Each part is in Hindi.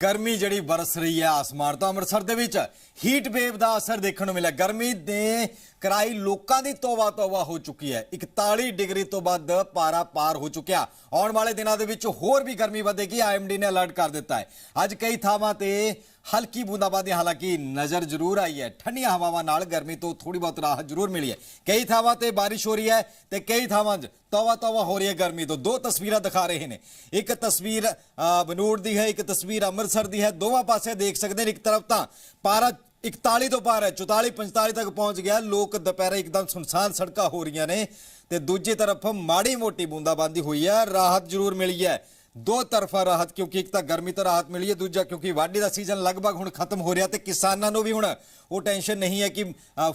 गर्मी जिहड़ी बरस रही है आसमान तो अमृतसर दे विच हीट वेव का असर देखने को मिला। गर्मी ने कराई लोगों की तौबा तौबा हो चुकी है। 41 डिग्री तो बाद पारा पार हो चुकिया। आने वाले दिनों के विच होर भी गर्मी बढ़ेगी। IMD ने अलर्ट कर दिता है। अज कई थावां ते हल्की बूंदाबांदी हालांकि नजर जरूर आई है। ठंडिया हवावां नाल गर्मी तो थोड़ी बहुत राहत जरूर मिली है। कई थावां ते बारिश हो रही है ते कई थावां तौबा तौबा हो रही है गर्मी तो। दो तस्वीर दिखा रहे हैं। एक तस्वीर बनूड़ दी है, एक तस्वीर अमृतसर दी है। दोवां पासे देख सकते हैं। एक तरफ तो पारा 41 तो पार है, 44 45 तक पहुंच गया। लोग दोपहर एकदम सुनसान सड़क हो रही ने ते दूजी तरफ माड़ी मोटी बूंदाबांदी हुई है। राहत जरूर मिली है, दो तरफा राहत, क्योंकि एक तो गर्मी तो राहत मिली है, दूजा क्योंकि वाढी का सीजन लगभग हुण खत्म हो रहा। तो किसानों को भी हुण वो टेंशन नहीं है कि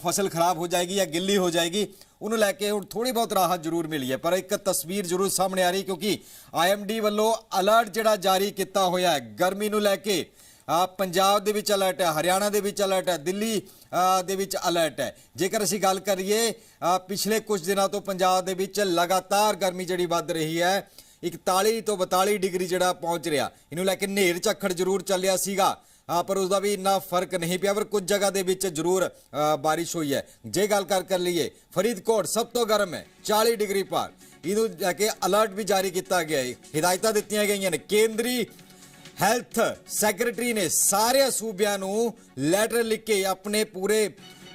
फसल खराब हो जाएगी या गिल्ली हो जाएगी। उन्होंने लैके हुण थोड़ी बहुत राहत जरूर मिली है। पर एक तस्वीर जरूर सामने आ रही, क्योंकि IMD वालों अलर्ट जिहड़ा जारी किया होया है गर्मी नूं लैके। पंजाब दे विच अलर्ट है, हरियाणा दे विच अलर्ट है, दिल्ली दे विच अलर्ट है। जेकर असीं गल करिए पिछले कुछ दिनों तो पंजाब दे विच लगातार गर्मी जिहड़ी वध रही है। 41 तो 42 डिग्री जिहड़ा पहुंच रहा। इनू लैके नेर झक्खड़ जरूर चलिया सीगा, पर उसका भी इन्ना फर्क नहीं पिया। पर कुछ जगह दे विच जरूर बारिश हुई है। जे गल कर लीए फरीदकोट सब तो गर्म है, 40 डिग्री पार। इनू लैके अलर्ट भी जारी किया गया है, हिदायतां दित्तियां गईयां ने। केंद्रीय हैल्थ सैकटरी ने सारे सूबियां नूं लैटर लिख के अपने पूरे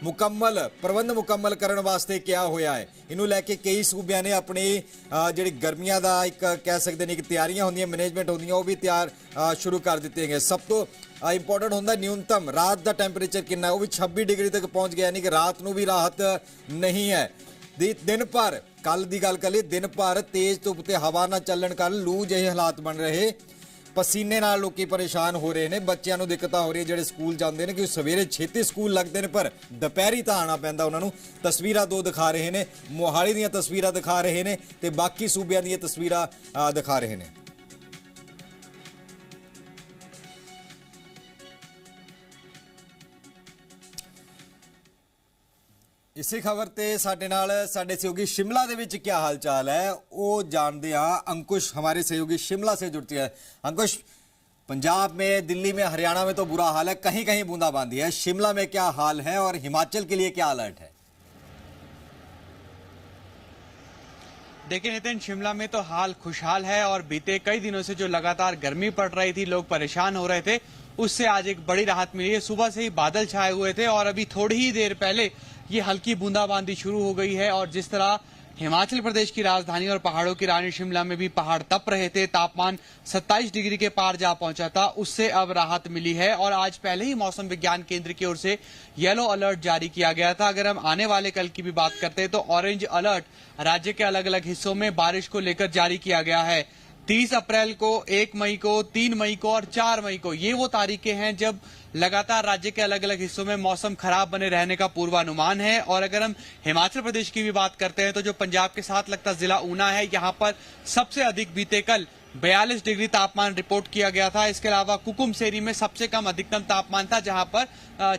मुकम्मल प्रबंध मुकम्मल करने वास्ते क्या होया है। इनू लैके कई सूबियां ने अपनी जिहड़ी गर्मियां दा एक कह सकते हैं कि तैयारियां होंदियां, मैनेजमेंट होंदियां, वो भी तैयार शुरू कर दित्ते गए। सब तो इंपोर्टेंट होंदा न्यूनतम रात का टैंपरेचर कितना, वो भी 26 डिग्री तक पहुंच गया। यानी कि रात नूं भी राहत नहीं है। दिन भर कल की गल कर ली, दिन भर तेज धुप ते हवा ना चलन कारण लू जिहे हालात बन रहे। पसीने नाल लोकी परेशान हो रहे हैं। बच्चों को दिक्कत हो रही है, जो स्कूल जाते हैं कि सवेरे छेती स्कूल लगते हैं पर दोपहरी तो आना पैंदा उन्होंने। तस्वीर दो दिखा रहे हैं, मोहाली दी तस्वीर दिखा रहे हैं ते बाकी सूबियां दी तस्वीर दिखा रहे हैं। इसी खबर ते साडे नाल साडे सहयोगी शिमला दे विच क्या हाल चाल है वो जानते हैं। अंकुश हमारे सहयोगी शिमला से जुड़ती है। अंकुश, पंजाब में, दिल्ली में, हरियाणा में तो बुरा हाल है, कहीं कहीं बूंदाबांदी है। शिमला में क्या हाल है और हिमाचल के लिए क्या अलर्ट है? देखिए नितिन, शिमला में तो हाल खुशहाल है और बीते कई दिनों से जो लगातार गर्मी पड़ रही थी, लोग परेशान हो रहे थे, उससे आज एक बड़ी राहत मिली है। सुबह से ही बादल छाए हुए थे और अभी थोड़ी ही देर पहले ये हल्की बूंदाबांदी शुरू हो गई है। और जिस तरह हिमाचल प्रदेश की राजधानी और पहाड़ों की रानी शिमला में भी पहाड़ तप रहे थे, तापमान 27 डिग्री के पार जा पहुंचा था, उससे अब राहत मिली है। और आज पहले ही मौसम विज्ञान केंद्र की ओर से येलो अलर्ट जारी किया गया था। अगर हम आने वाले कल की भी बात करते हैं तो ऑरेंज अलर्ट राज्य के अलग अलग हिस्सों में बारिश को लेकर जारी किया गया है। 30 अप्रैल को, 1 मई को, 3 मई को और 4 मई को ये वो तारीखें हैं जब लगातार राज्य के अलग अलग हिस्सों में मौसम खराब बने रहने का पूर्वानुमान है। और अगर हम हिमाचल प्रदेश की भी बात करते हैं तो जो पंजाब के साथ लगता जिला ऊना है, यहां पर सबसे अधिक बीते कल 42 डिग्री तापमान रिपोर्ट किया गया था। इसके अलावा कुकुमसेरी में सबसे कम अधिकतम तापमान था, जहां पर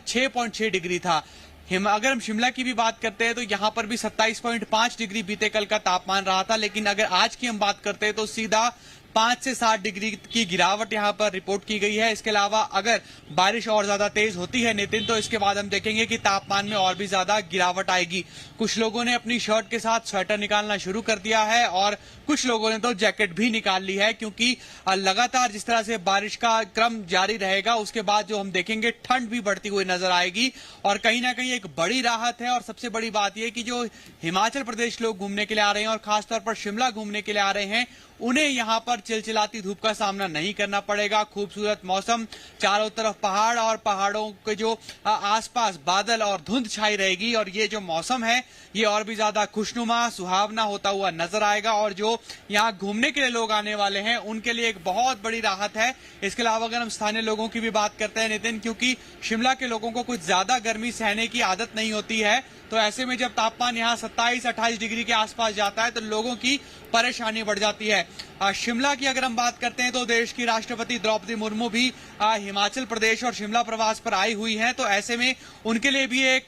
6.6 डिग्री था। अगर हम शिमला की भी बात करते हैं तो यहां पर भी 27.5 डिग्री बीते कल का तापमान रहा था। लेकिन अगर आज की हम बात करते हैं तो सीधा 5 से 7 डिग्री की गिरावट यहां पर रिपोर्ट की गई है। इसके अलावा अगर बारिश और ज्यादा तेज होती है नितिन, तो इसके बाद हम देखेंगे कि तापमान में और भी ज्यादा गिरावट आएगी। कुछ लोगों ने अपनी शर्ट के साथ स्वेटर निकालना शुरू कर दिया है और कुछ लोगों ने तो जैकेट भी निकाल ली है, क्योंकि लगातार जिस तरह से बारिश का क्रम जारी रहेगा उसके बाद जो हम देखेंगे ठंड भी बढ़ती हुई नजर आएगी। और कहीं ना कहीं एक बड़ी राहत है। और सबसे बड़ी बात यह कि जो हिमाचल प्रदेश लोग घूमने के लिए आ रहे हैं और खासतौर पर शिमला घूमने के लिए आ रहे हैं, उन्हें यहां पर चिलचिलाती धूप का सामना नहीं करना पड़ेगा। खूबसूरत मौसम, चारों तरफ पहाड़ और पहाड़ों के जो आसपास बादल और धुंध छाई रहेगी। और ये जो मौसम है ये और भी ज्यादा खुशनुमा सुहावना होता हुआ नजर आएगा। और जो यहाँ घूमने के लिए लोग आने वाले हैं उनके लिए एक बहुत बड़ी राहत है। इसके अलावा अगर हम स्थानीय लोगों की भी बात करते हैं नितिन, क्योंकि शिमला के लोगों को कुछ ज्यादा गर्मी सहने की आदत नहीं होती है, तो ऐसे में जब तापमान यहाँ 27-28 डिग्री के आसपास जाता है तो लोगों की परेशानी बढ़ जाती है। शिमला की अगर हम बात करते हैं तो देश की राष्ट्रपति द्रौपदी मुर्मू भी हिमाचल प्रदेश और शिमला प्रवास पर आई हुई हैं, तो ऐसे में उनके लिए भी एक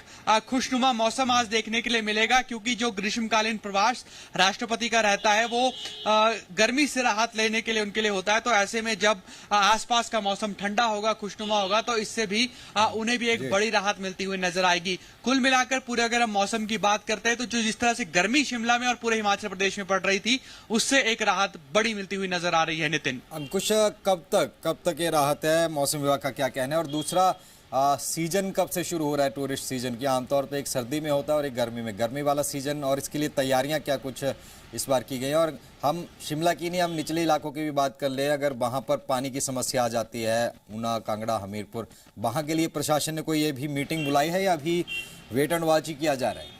खुशनुमा मौसम आज देखने के लिए मिलेगा, क्योंकि जो ग्रीष्मकालीन प्रवास राष्ट्रपति का रहता है वो गर्मी से राहत लेने के लिए उनके लिए होता है। तो ऐसे में जब आसपास का मौसम ठंडा होगा, खुशनुमा होगा, तो इससे भी उन्हें भी एक बड़ी राहत मिलती हुई नजर आएगी। कुल मिलाकर पूरे अगर हम मौसम की बात करते हैं तो जो जिस तरह से गर्मी शिमला में और पूरे हिमाचल प्रदेश में पड़ रही थी, उससे एक राहत बड़ी मिलती हुई नजर आ रही है। नितिन, अंकुश, कब तक ये राहत है, मौसम विभाग का क्या कहना है? और दूसरा, सीजन कब से शुरू हो रहा है टूरिस्ट सीजन की? आमतौर पे एक सर्दी में होता है और एक गर्मी में, गर्मी वाला सीजन, और इसके लिए तैयारियां क्या कुछ इस बार की गई हैं? और हम शिमला की नहीं, हम निचले इलाकों की भी बात कर ले, अगर वहां पर पानी की समस्या आ जाती है, ऊना, कांगड़ा, हमीरपुर, वहां के लिए प्रशासन ने कोई ये भी मीटिंग बुलाई है या अभी वेट एंड वॉच ही किया जा रहा है?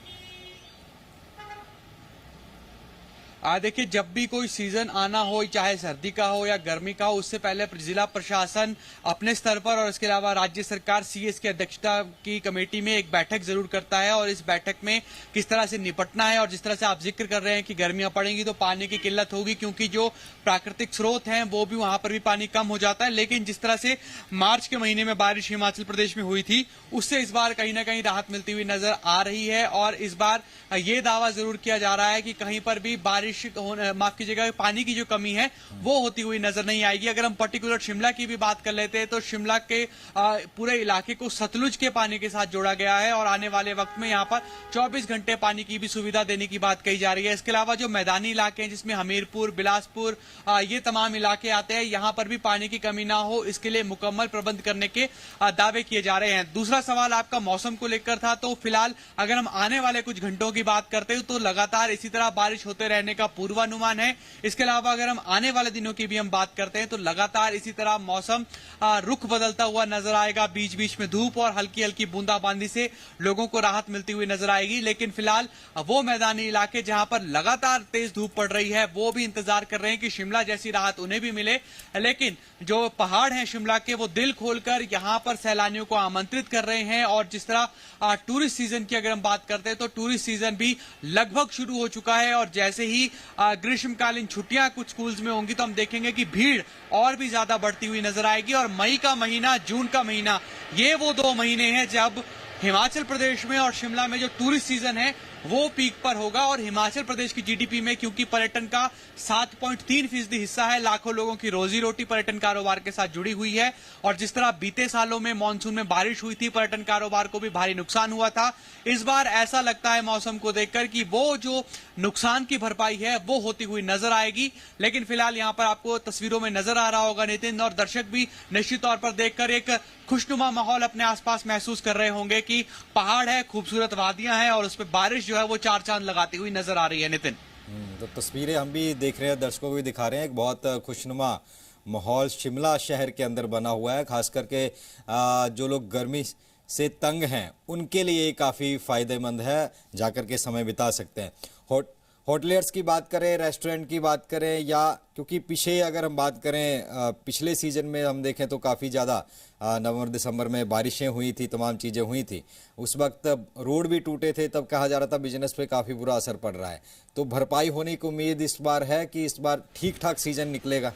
देखिए, जब भी कोई सीजन आना हो, चाहे सर्दी का हो या गर्मी का हो, उससे पहले जिला प्रशासन अपने स्तर पर और इसके अलावा राज्य सरकार सीएस की अध्यक्षता की कमेटी में एक बैठक जरूर करता है, और इस बैठक में किस तरह से निपटना है, और जिस तरह से आप जिक्र कर रहे हैं कि गर्मियां पड़ेंगी तो पानी की किल्लत होगी, क्योंकि जो प्राकृतिक स्रोत हैं वो भी वहां पर भी पानी कम हो जाता है। लेकिन जिस तरह से मार्च के महीने में बारिश हिमाचल प्रदेश में हुई थी, उससे इस बार कहीं ना कहीं राहत मिलती हुई नजर आ रही है, और इस बार ये दावा जरूर किया जा रहा है कि कहीं पर भी माफ कीजिएगा, पानी की जो कमी है वो होती हुई नजर नहीं आएगी। अगर हम पर्टिकुलर शिमला की भी बात कर लेते हैं तो शिमला के पूरे इलाके को सतलुज के पानी के साथ जोड़ा गया है, और आने वाले वक्त में यहाँ पर 24 घंटे पानी की भी सुविधा देने की बात कही जा रही है। इसके अलावा जो मैदानी इलाके हैं, जिसमें हमीरपुर, बिलासपुर, ये तमाम इलाके आते हैं, यहाँ पर भी पानी की कमी ना हो, इसके लिए मुकम्मल प्रबंध करने के दावे किए जा रहे हैं। दूसरा सवाल आपका मौसम को लेकर था, तो फिलहाल अगर हम आने वाले कुछ घंटों की बात करते हैं तो लगातार इसी तरह बारिश होते रहने का पूर्वानुमान है। इसके अलावा अगर हम आने वाले दिनों की भी हम बात करते हैं तो लगातार इसी तरह मौसम रुख बदलता हुआ नजर आएगा। बीच बीच में धूप और हल्की हल्की बूंदाबांदी से लोगों को राहत मिलती हुई नजर आएगी। लेकिन फिलहाल वो मैदानी इलाके जहां पर लगातार तेज धूप पड़ रही है, वो भी इंतजार कर रहे हैं कि शिमला जैसी राहत उन्हें भी मिले। लेकिन जो पहाड़ हैं शिमला के, वो दिल खोलकर यहां पर सैलानियों को आमंत्रित कर रहे हैं। और जिस तरह टूरिस्ट सीजन की अगर हम बात करते हैं तो टूरिस्ट सीजन भी लगभग शुरू हो चुका है, और जैसे ही ग्रीष्मकालीन छुट्टियां कुछ स्कूल्स में होंगी तो हम देखेंगे कि भीड़ और भी ज्यादा बढ़ती हुई नजर आएगी। और मई का महीना, जून का महीना, ये वो 2 महीने हैं जब हिमाचल प्रदेश में और शिमला में जो टूरिस्ट सीजन है वो पीक पर होगा। और हिमाचल प्रदेश की जीडीपी में, क्योंकि पर्यटन का 7.3% हिस्सा है, लाखों लोगों की रोजी रोटी पर्यटन कारोबार के साथ जुड़ी हुई है। और जिस तरह बीते सालों में मानसून में बारिश हुई थी, पर्यटन कारोबार को भी भारी नुकसान हुआ था, इस बार ऐसा लगता है मौसम को देखकर कि वो जो नुकसान की भरपाई है वो होती हुई नजर आएगी। लेकिन फिलहाल यहाँ पर आपको तस्वीरों में नजर आ रहा होगा नितिन, और दर्शक भी निश्चित तौर पर देखकर एक खुशनुमा माहौल अपने आसपास महसूस कर रहे होंगे कि पहाड़ है, खूबसूरत वादियां हैं, और उस पर बारिश जो है वो 4 चांद लगाती हुई नजर आ रही है। नितिन, तो तस्वीरें हम भी देख रहे हैं, दर्शकों को भी दिखा रहे हैं, एक बहुत खुशनुमा माहौल शिमला शहर के अंदर बना हुआ है। खास करके जो लोग गर्मी से तंग हैं उनके लिए ये काफ़ी फायदेमंद है, जाकर के समय बिता सकते हैं। होटलियर्स की बात करें, रेस्टोरेंट की बात करें, या क्योंकि पीछे अगर हम बात करें पिछले सीजन में हम देखें तो काफ़ी ज़्यादा नवंबर दिसंबर में बारिशें हुई थी, तमाम चीज़ें हुई थी, उस वक्त रोड भी टूटे थे, तब कहा जा रहा था बिजनेस पे काफ़ी बुरा असर पड़ रहा है। तो भरपाई होने की उम्मीद इस बार है कि इस बार ठीक ठाक सीजन निकलेगा?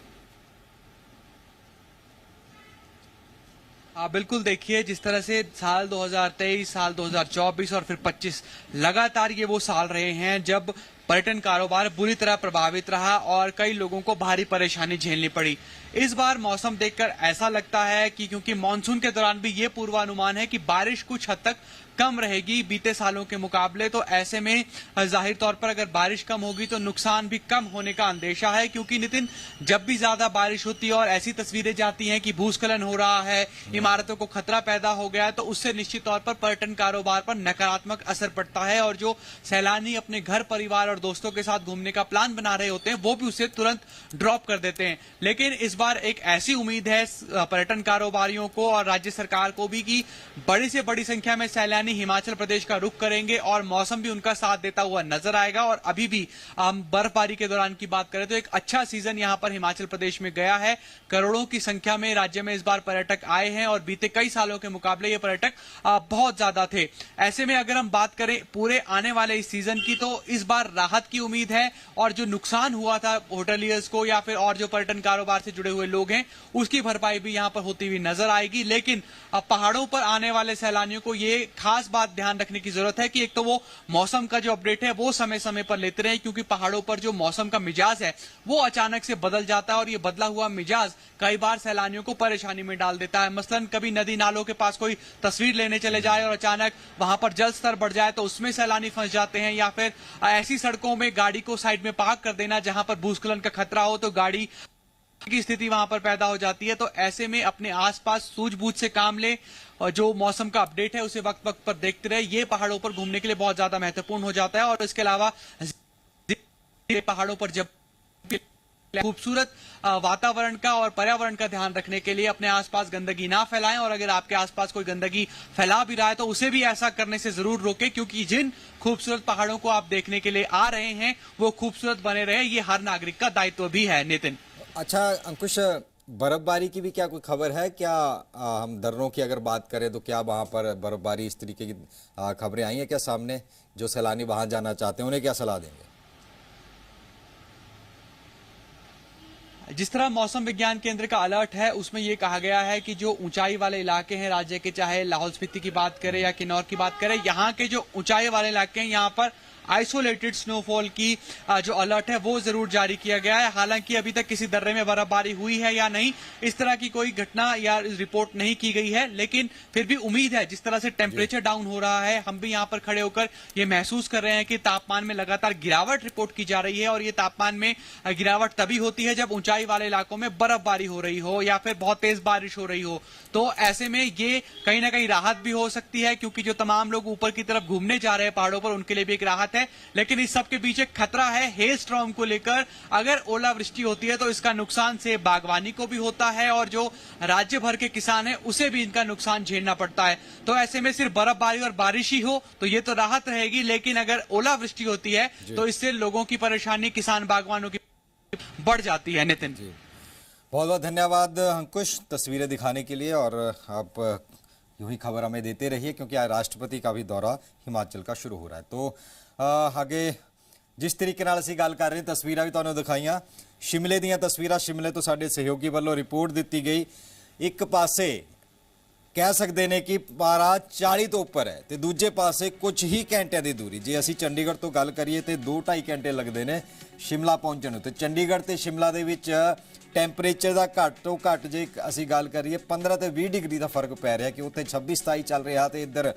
बिल्कुल, देखिए जिस तरह से साल 2023, साल 2024 और फिर 25 लगातार ये वो साल रहे हैं जब पर्यटन कारोबार बुरी तरह प्रभावित रहा और कई लोगों को भारी परेशानी झेलनी पड़ी। इस बार मौसम देखकर ऐसा लगता है कि क्योंकि मानसून के दौरान भी ये पूर्वानुमान है कि बारिश कुछ हद तक कम रहेगी बीते सालों के मुकाबले, तो ऐसे में जाहिर तौर पर अगर बारिश कम होगी तो नुकसान भी कम होने का अंदेशा है। क्योंकि नितिन, जब भी ज्यादा बारिश होती है और ऐसी तस्वीरें जाती हैं कि भूस्खलन हो रहा है, इमारतों को खतरा पैदा हो गया है, तो उससे निश्चित तौर पर पर्यटन कारोबार पर नकारात्मक असर पड़ता है, और जो सैलानी अपने घर परिवार और दोस्तों के साथ घूमने का प्लान बना रहे होते हैं वो भी उसे तुरंत ड्रॉप कर देते हैं। लेकिन इस बार एक ऐसी उम्मीद है पर्यटन कारोबारियों को और राज्य सरकार को भी कि बड़ी से बड़ी संख्या में सैलानी हिमाचल प्रदेश का रुख करेंगे और मौसम भी उनका साथ देता हुआ नजर आएगा। और अभी भी हम बर्फबारी के दौरान की बात करें तो एक अच्छा सीजन यहां पर हिमाचल प्रदेश में गया है। करोड़ों की संख्या में राज्य में इस बार पर्यटक आए हैं और बीते कई सालों के मुकाबले ये पर्यटक बहुत ज्यादा थे। ऐसे में अगर हम बात करें पूरे आने वाले इस सीजन की, तो इस बार राहत की उम्मीद है और जो नुकसान हुआ था होटलियर्स को या फिर और जो पर्यटन कारोबार से जुड़े हुए लोग हैं उसकी भरपाई भी यहां पर होती हुई नजर आएगी। लेकिन अब पहाड़ों पर आने वाले सैलानियों को ये खास बात ध्यान रखने की जरूरत है कि एक तो वो मौसम का जो अपडेट है वो समय समय पर लेते रहे, क्योंकि पहाड़ों पर जो मौसम का मिजाज है वो अचानक से बदल जाता है और ये बदला हुआ मिजाज कई बार सैलानियों को परेशानी में डाल देता है। मसलन कभी नदी नालों के पास कोई तस्वीर लेने चले जाए और अचानक वहां पर जल स्तर बढ़ जाए तो उसमें सैलानी फंस जाते हैं, या फिर ऐसी सड़कों में गाड़ी को साइड में पार्क कर देना जहां पर भूस्खलन का खतरा हो तो गाड़ी की स्थिति वहां पर पैदा हो जाती है। तो ऐसे में अपने आसपास सूझबूझ से काम ले और जो मौसम का अपडेट है उसे वक्त वक्त पर देखते रहे। ये पहाड़ों पर घूमने के लिए बहुत ज्यादा महत्वपूर्ण हो जाता है। और इसके अलावा पहाड़ों पर जब खूबसूरत वातावरण का और पर्यावरण का ध्यान रखने के लिए अपने आसपास गंदगी ना फैलाएं, और अगर आपके आसपास कोई गंदगी फैला भी रहा है तो उसे भी ऐसा करने से जरूर रोकें, क्योंकि जिन खूबसूरत पहाड़ों को आप देखने के लिए आ रहे हैं वो खूबसूरत बने रहे, ये हर नागरिक का दायित्व भी है। नितिन। अच्छा अंकुश, बर्फबारी की भी क्या कोई खबर है क्या? हम दर्रों की अगर बात करें तो क्या वहां पर बर्फबारी इस तरीके की खबरें आई हैं क्या सामने? जो सैलानी वहां जाना चाहते हैं उन्हें क्या सलाह देंगे? जिस तरह मौसम विज्ञान केंद्र का अलर्ट है उसमें यह कहा गया है कि जो ऊंचाई वाले इलाके हैं राज्य के, चाहे लाहौल स्पीति की बात करें या किन्नौर की बात करें, यहाँ के जो ऊंचाई वाले इलाके हैं यहाँ पर आइसोलेटेड स्नोफॉल की जो अलर्ट है वो जरूर जारी किया गया है। हालांकि अभी तक किसी दर्रे में बर्फबारी हुई है या नहीं इस तरह की कोई घटना या रिपोर्ट नहीं की गई है, लेकिन फिर भी उम्मीद है। जिस तरह से टेम्परेचर डाउन हो रहा है, हम भी यहाँ पर खड़े होकर ये महसूस कर रहे हैं कि तापमान में लगातार गिरावट रिपोर्ट की जा रही है। और ये तापमान में गिरावट तभी होती है जब ऊंचाई वाले इलाकों में बर्फबारी हो रही हो या फिर बहुत तेज बारिश हो रही हो। तो ऐसे में ये कहीं ना कहीं राहत भी हो सकती है, क्योंकि जो तमाम लोग ऊपर की तरफ घूमने जा रहे हैं पहाड़ों पर उनके लिए भी एक राहत है। लेकिन इस सब के पीछे खतरा है हेल स्टॉर्म को लेकर। अगर ओलावृष्टि होती है तो इसका नुकसान से बागवानी को भी होता है और जो राज्य भर के किसान हैं उसे भी इनका नुकसान झेलना पड़ता है। तो ऐसे में सिर्फ बर्फबारी और बारिश ही हो तो ये तो राहत रहेगी, लेकिन अगर ओलावृष्टि होती है तो इससे लोगों की परेशानी, किसान बागवानों की बढ़ जाती है। नितिन, बहुत बहुत धन्यवाद अंकुश तस्वीरें दिखाने के लिए, और आप यूं ही खबर हमें देते रहिए क्योंकि आज राष्ट्रपति का भी दौरा हिमाचल का शुरू हो रहा है। तो आगे जिस तरीके ਨਾਲ ਅਸੀਂ ਗੱਲ ਕਰ ਰਹੇ ਤਸਵੀਰਾਂ ਵੀ ਤੁਹਾਨੂੰ ਦਿਖਾਈਆਂ ਸ਼ਿਮਲੇ ਦੀਆਂ ਤਸਵੀਰਾਂ। ਸ਼ਿਮਲੇ ਤੋਂ ਸਾਡੇ ਸਹਿਯੋਗੀ ਵੱਲੋਂ ਰਿਪੋਰਟ ਦਿੱਤੀ ਗਈ। ਇੱਕ ਪਾਸੇ ਕਹਿ ਸਕਦੇ ਨੇ ਕਿ ਪਾਰਾ 40 ਤੋਂ ਉੱਪਰ ਹੈ ਤੇ ਦੂਜੇ ਪਾਸੇ ਕੁਝ ਹੀ ਘੰਟਿਆਂ ਦੀ ਦੂਰੀ। ਜੇ ਅਸੀਂ ਚੰਡੀਗੜ੍ਹ ਤੋਂ ਗੱਲ ਕਰੀਏ ਤੇ 2-2.5 ਘੰਟੇ ਲੱਗਦੇ ਨੇ ਸ਼ਿਮਲਾ ਪਹੁੰਚਣ ਨੂੰ, ਤੇ ਚੰਡੀਗੜ੍ਹ ਤੇ ਸ਼ਿਮਲਾ ਦੇ ਵਿੱਚ ਟੈਂਪਰੇਚਰ ਦਾ ਘੱਟ ਤੋਂ ਘੱਟ ਜੇ ਅਸੀਂ ਗੱਲ ਕਰੀਏ 15 ਤੇ 20 ਡਿਗਰੀ ਦਾ ਫਰਕ ਪੈ ਰਿਹਾ, ਕਿ ਉੱਥੇ 26-27 ਚੱਲ ਰਿਹਾ ਤੇ ਇੱਧਰ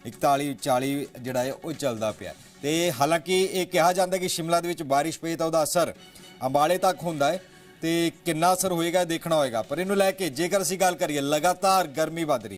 41-40 ਜਿਹੜਾ ਹੈ ਉਹ ਚੱਲਦਾ ਪਿਆ। ਤੇ ਹਾਲਾਂਕਿ ਇਹ ਕਿਹਾ ਜਾਂਦਾ ਕਿ ਸ਼ਿਮਲਾ ਦੇ ਵਿੱਚ ਬਾਰਿਸ਼ ਪਈ ਤਾਂ ਉਹਦਾ ਅਸਰ ਅੰਬਾਲੇ ਤੱਕ ਹੁੰਦਾ ਹੈ ਤੇ ਕਿੰਨਾ ਅਸਰ ਹੋਏਗਾ ਦੇਖਣਾ ਹੋਏਗਾ। ਪਰ ਇਹਨੂੰ ਲੈ ਕੇ ਜੇਕਰ ਅਸੀਂ ਗੱਲ ਕਰੀਏ ਲਗਾਤਾਰ ਗਰਮੀ ਵੱਧ ਰਹੀ